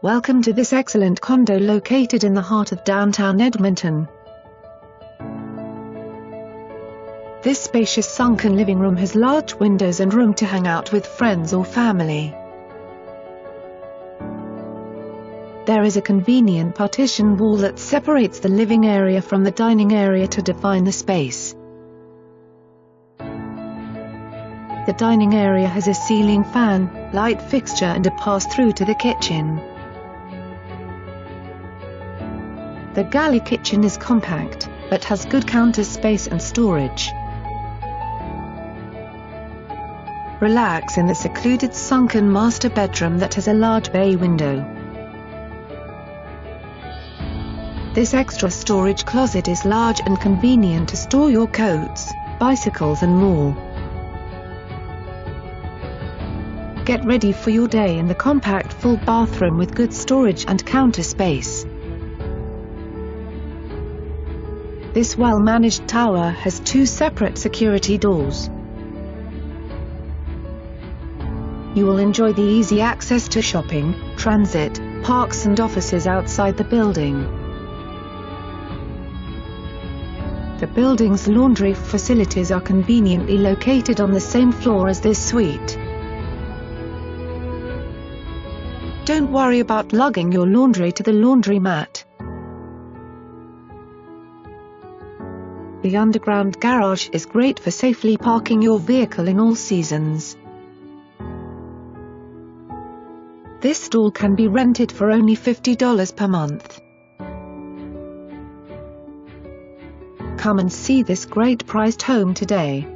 Welcome to this excellent condo located in the heart of downtown Edmonton. This spacious sunken living room has large windows and room to hang out with friends or family. There is a convenient partition wall that separates the living area from the dining area to define the space. The dining area has a ceiling fan, light fixture and a pass-through to the kitchen. The galley kitchen is compact, but has good counter space and storage. Relax in the secluded sunken master bedroom that has a large bay window. This extra storage closet is large and convenient to store your coats, bicycles and more. Get ready for your day in the compact full bathroom with good storage and counter space. This well-managed tower has 2 separate security doors. You will enjoy the easy access to shopping, transit, parks and offices outside the building. The building's laundry facilities are conveniently located on the same floor as this suite. Don't worry about lugging your laundry to the laundromat. The underground garage is great for safely parking your vehicle in all seasons. This stall can be rented for only $50 per month. Come and see this great priced home today.